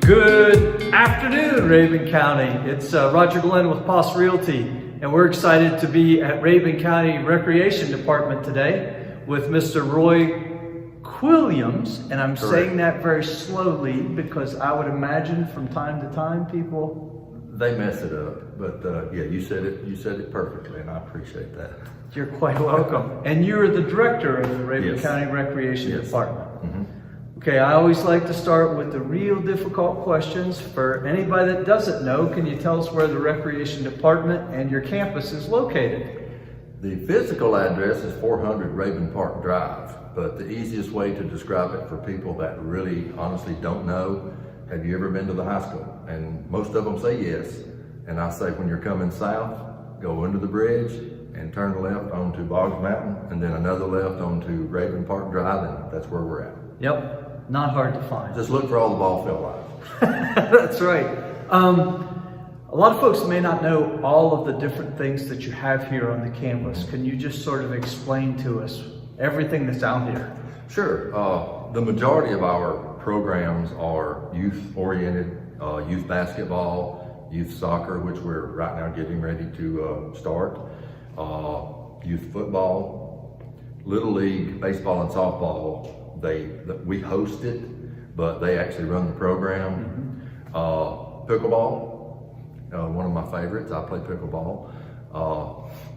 Good afternoon, Rabun County. It's Roger Glenn with Poss Realty, and we're excited to be at Rabun County Recreation Department today with Mr. Roy Quilliams, and I'm saying that very slowly because I would imagine from time to time people... They mess it up, but yeah, you said it perfectly, and I appreciate that. You're quite welcome. And you're the director of the Rabun County Recreation Department. Mm-hmm. Okay, I always like to start with the real difficult questions. For anybody that doesn't know, can you tell us where the Recreation Department and your campus is located? The physical address is 400 Rabun Park Drive, but the easiest way to describe it for people that really honestly don't know, have you ever been to the high school? And most of them say yes. And I say when you're coming south, go under the bridge and turn left onto Boggs Mountain, and then another left onto Rabun Park Drive, and that's where we're at. Yep. Not hard to find. Just look for all the ball field lines. That's right. A lot of folks may not know all of the different things that you have here on the campus. Can you just sort of explain to us everything that's out here? Sure. The majority of our programs are youth-oriented, youth basketball, youth soccer, which we're right now getting ready to start, youth football, Little League, baseball and softball. We host it, but they actually run the program. Pickleball, one of my favorites. I play pickleball.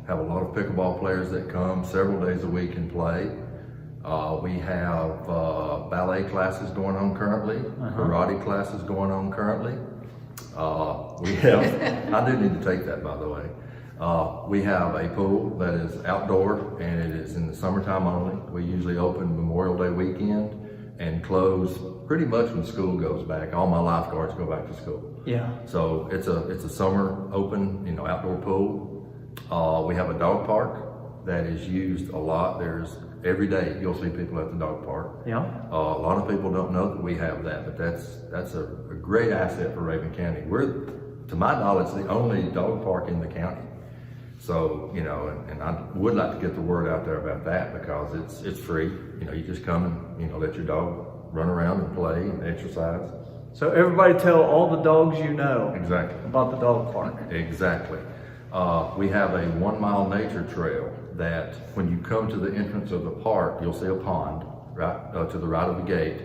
Have a lot of pickleball players that come several days a week and play. We have ballet classes going on currently, karate classes going on currently. We have, I do need to take that, by the way. We have a pool that is outdoor, and it is in the summertime only. We usually open Memorial Day weekend and close pretty much when school goes back. All my lifeguards go back to school. Yeah. So it's a summer open, outdoor pool. We have a dog park that is used a lot. Every day you'll see people at the dog park. Yeah. A lot of people don't know that we have that, but that's a great asset for Rabun County. We're, to my knowledge, the only dog park in the county. So, and I would like to get the word out there about that because it's free. You just come and, let your dog run around and play and exercise. So everybody tell all the dogs you know Exactly. about the dog park. Exactly. We have a 1 mile nature trail that when you come to the entrance of the park, you'll see a pond right to the right of the gate.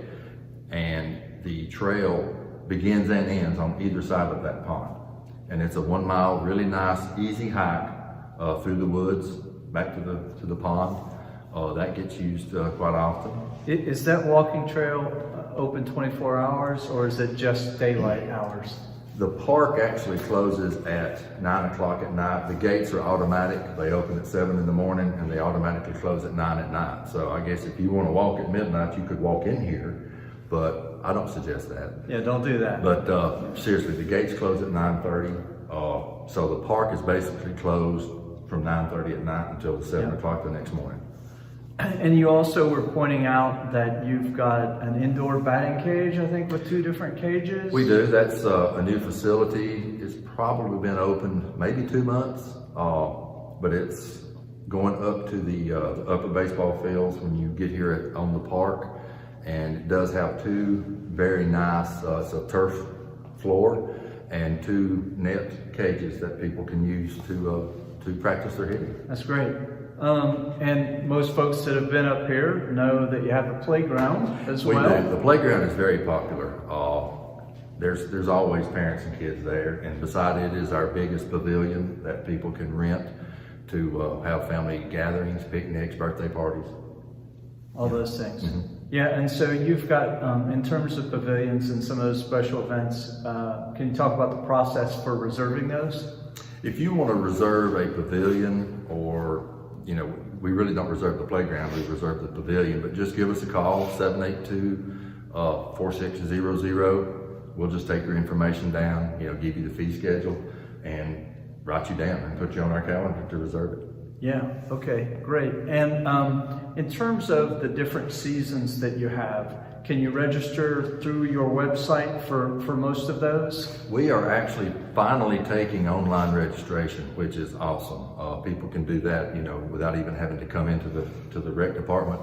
And the trail begins and ends on either side of that pond. And it's a 1 mile, really nice, easy hike through the woods, back to the pond. That gets used quite often. Is that walking trail open 24 hours, or is it just daylight hours? The park actually closes at 9 o'clock at night. The gates are automatic. They open at 7 in the morning and they automatically close at 9 at night. So I guess if you want to walk at midnight, you could walk in here, but I don't suggest that. Yeah, don't do that. But seriously, the gates close at 9:30. So the park is basically closed from 9:30 at night until 7 o'clock the next morning. And you also were pointing out that you've got an indoor batting cage, I think, with 2 different cages. We do. That's a new facility. It's probably been open maybe 2 months, but it's going up to the upper baseball fields when you get here on the park. And it does have 2 very nice, it's a turf floor and 2 net cages that people can use to practice their hitting. That's great. And most folks that have been up here know that you have a playground as well. We do. The playground is very popular. There's always parents and kids there, and beside it is our biggest pavilion that people can rent to have family gatherings, picnics, birthday parties. All those things. Yeah, and so you've got, in terms of pavilions and some of those special events, can you talk about the process for reserving those? If you want to reserve a pavilion, or, we really don't reserve the playground, we reserve the pavilion, but just give us a call, 782-4600. We'll just take your information down, give you the fee schedule and write you down and put you on our calendar to reserve it. Yeah, okay, great. And in terms of the different seasons that you have, can you register through your website for most of those? We are actually finally taking online registration, which is awesome. People can do that, without even having to come into the rec department.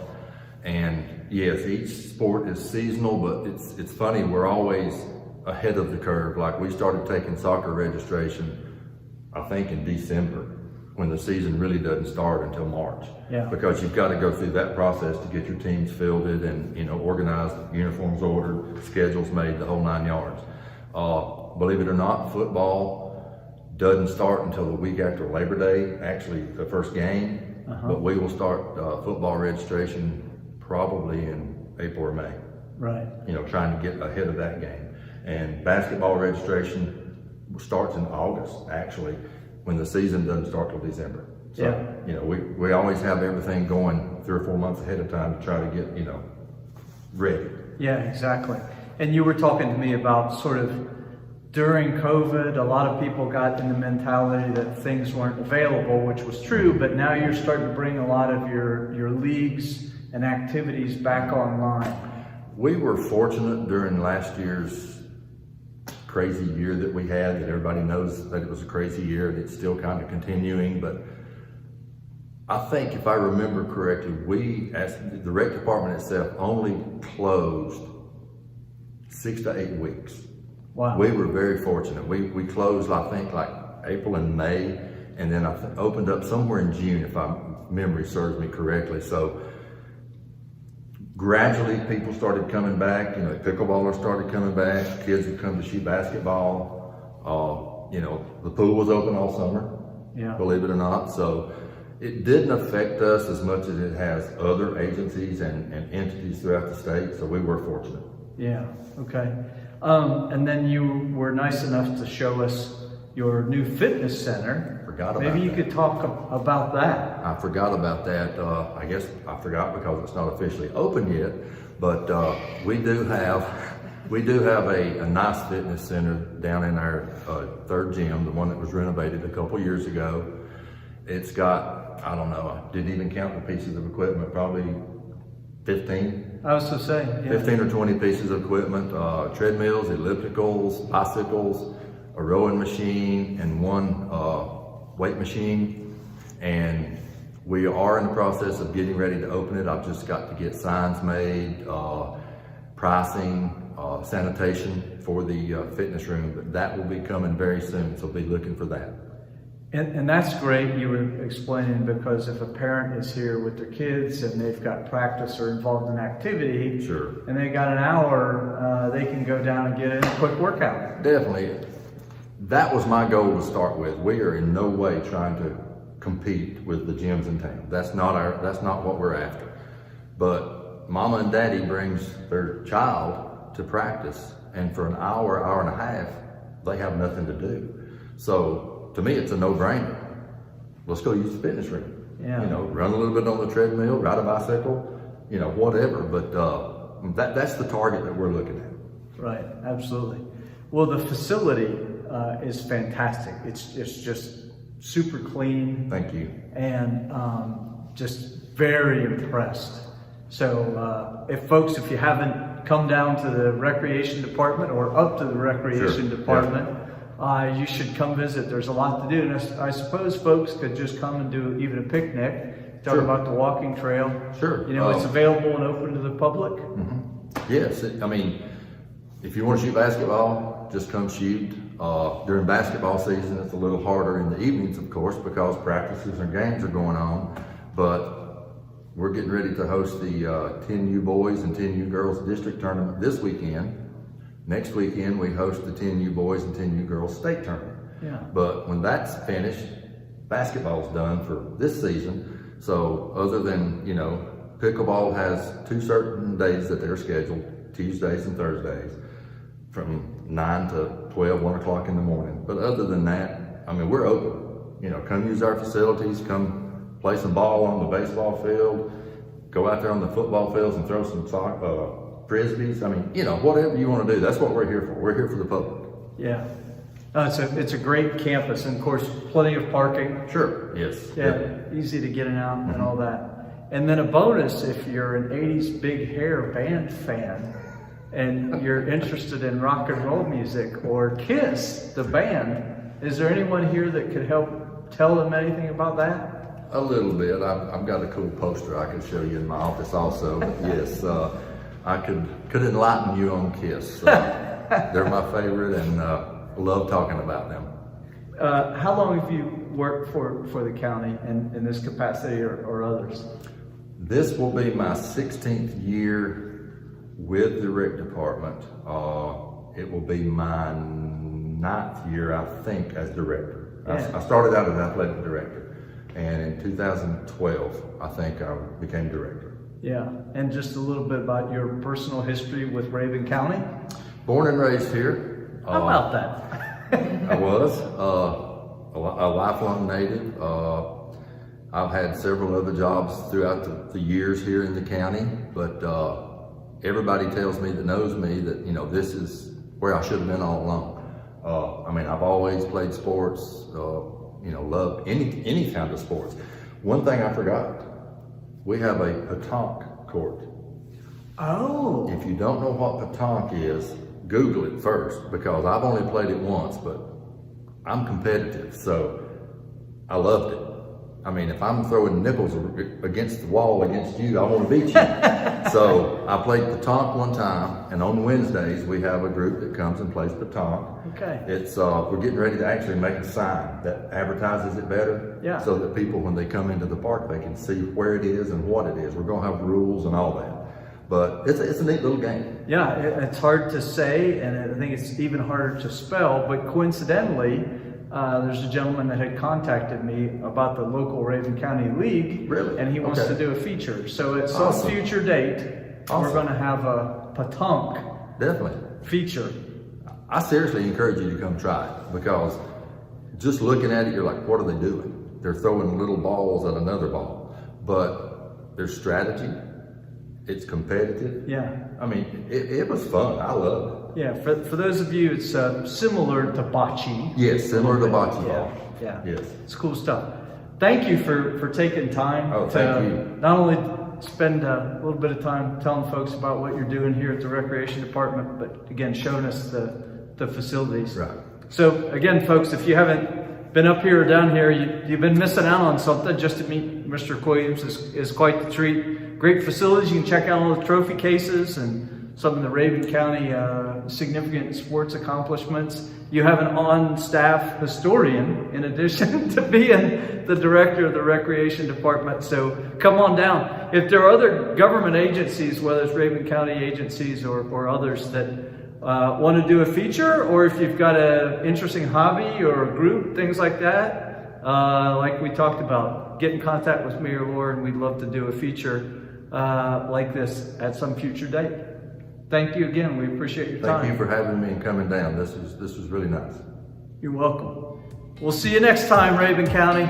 And yes, each sport is seasonal, but it's funny, we're always ahead of the curve. Like we started taking soccer registration, I think in December, when the season really doesn't start until March. Yeah. Because you've got to go through that process to get your teams fielded and, you know, organized, uniforms ordered, schedules made, the whole 9 yards. Believe it or not, football doesn't start until the week after Labor Day, actually the first game. But we will start football registration probably in April or May. Right. You know, trying to get ahead of that game. And basketball registration starts in August, actually, when the season doesn't start till December. So, Yeah. you know, we always have everything going 3 or 4 months ahead of time to try to get, you know, ready. Yeah, exactly. And you were talking to me about sort of during COVID, a lot of people got in the mentality that things weren't available, which was true, but now you're starting to bring a lot of your leagues and activities back online. We were fortunate during last year's crazy year that we had, that everybody knows that it was a crazy year, and it's still kind of continuing, but I think if I remember correctly, we, as the rec department itself, only closed 6 to 8 weeks. Wow. We were very fortunate. We closed, I think, like April and May, and then I opened up somewhere in June, if my memory serves me correctly. So gradually people started coming back. You know, pickleballers started coming back. Kids would come to shoot basketball. You know, the pool was open all summer, Yeah. believe it or not. So it didn't affect us as much as it has other agencies and entities throughout the state. So we were fortunate. Yeah, okay. And then you were nice enough to show us your new fitness center. Forgot about Maybe you that. could talk about that. I forgot about that. I guess I forgot because it's not officially open yet. But we do have a nice fitness center down in our third gym, the one that was renovated a couple years ago. It's got, I don't know, I didn't even count the pieces of equipment, probably 15. I was to say, yeah. 15 or 20 pieces of equipment, treadmills, ellipticals, bicycles, a rowing machine, and one weight machine. And we are in the process of getting ready to open it. I've just got to get signs made, pricing, sanitation for the fitness room, but that will be coming very soon, so be looking for that. And that's great, you were explaining, because if a parent is here with their kids and they've got practice or involved in activity, Sure. and they got an hour, they can go down and get in a quick workout. Definitely. That was my goal to start with. We are in no way trying to compete with the gyms in town. That's not what we're after. But mama and daddy brings their child to practice, and for an hour, hour and a half, they have nothing to do. So to me, it's a no-brainer. Let's go use the fitness room. Yeah. You know, run a little bit on the treadmill, ride a bicycle, you know, whatever. But that's the target that we're looking at. Right, absolutely. Well, the facility is fantastic. It's just super clean. Thank you. And just very impressed. So if you haven't come down to the recreation department or up to the recreation Sure. department, you should come visit. There's a lot to do. And I suppose folks could just come and do even a picnic, talk Sure. about the walking trail. Sure. You know, it's available and open to the public. Yes, I mean, if you want to shoot basketball, just come shoot. During basketball season, it's a little harder in the evenings, of course, because practices and games are going on. But we're getting ready to host the 10U Boys and 10U Girls District Tournament this weekend. Next weekend, we host the 10U Boys and 10U Girls State Tournament. Yeah. But when that's finished, basketball's done for this season. So other than, you know, pickleball has 2 certain days that they're scheduled, Tuesdays and Thursdays, from 9 to 12, 1 o'clock in the morning. But other than that, I mean, we're open. You know, come use our facilities, come play some ball on the baseball field, go out there on the football fields and throw some frisbees. I mean, you know, whatever you want to do, that's what we're here for. We're here for the public. Yeah. It's a great campus, and of course, plenty of parking. Sure, yes. Yeah, easy to get in and out and all that. And then a bonus, if you're an 80s Big Hair band fan and you're interested in rock and roll music, or Kiss, the band, is there anyone here that could help tell them anything about that? A little bit. I've got a cool poster I could show you in my office also. But yes, I could enlighten you on Kiss. They're my favorite, and love talking about them. How long have you worked for the county in this capacity or others? This will be my 16th year with the rec department. It will be my 9th year, I think, as director. Yeah. I started out as athletic director, and in 2012, I think I became director. Yeah, and just a little bit about your personal history with Rabun County. Born and raised here. How about that? I was a lifelong native. I've had several other jobs throughout the years here in the county, but everybody tells me that knows me that, this is where I should have been all along. I've always played sports, loved any kind of sports. One thing I forgot, we have a petanque court. Oh. If you don't know what petanque is, Google it first, because I've only played it once, but I'm competitive, so I loved it. If I'm throwing nickels against the wall against you, I want to beat you. So I played petanque one time, and on Wednesdays we have a group that comes and plays petanque. Okay. It's we're getting ready to actually make a sign that advertises it better, so that people, when they come into the park, they can see where it is and what it is. We're going to have rules and all that, but it's a neat little game. Yeah, it's hard to say, and I think it's even harder to spell. But coincidentally, there's a gentleman that had contacted me about the local Rabun County League, really? And he wants to do a feature. So at some future date, we're going to have a petanque definitely feature. I seriously encourage you to come try it, because just looking at it, you're like, what are they doing? They're throwing little balls at another ball, but there's strategy. It's competitive. Yeah. It was fun. I loved it. Yeah, for those of you, it's similar to bocce. Yes, similar to bocce ball. Yeah. Yes. It's cool stuff. Thank you for taking time thank you. Not only spend a little bit of time telling folks about what you're doing here at the Recreation Department, but again, showing us the facilities. Right. So again, folks, if you haven't been up here or down here, you've been missing out on something. Just to meet Mr. Quilliams is quite the treat. Great facilities. You can check out all the trophy cases and some of the Rabun County significant sports accomplishments. You have an on-staff historian in addition to being the director of the Recreation Department. So come on down. If there are other government agencies, whether it's Rabun County agencies or others that want to do a feature, or if you've got an interesting hobby or a group, things like that, like we talked about, get in contact with me or Laura, and we'd love to do a feature like this at some future date. Thank you again. We appreciate your time. Thank you for having me and coming down. This was really nice. You're welcome. We'll see you next time, Rabun County.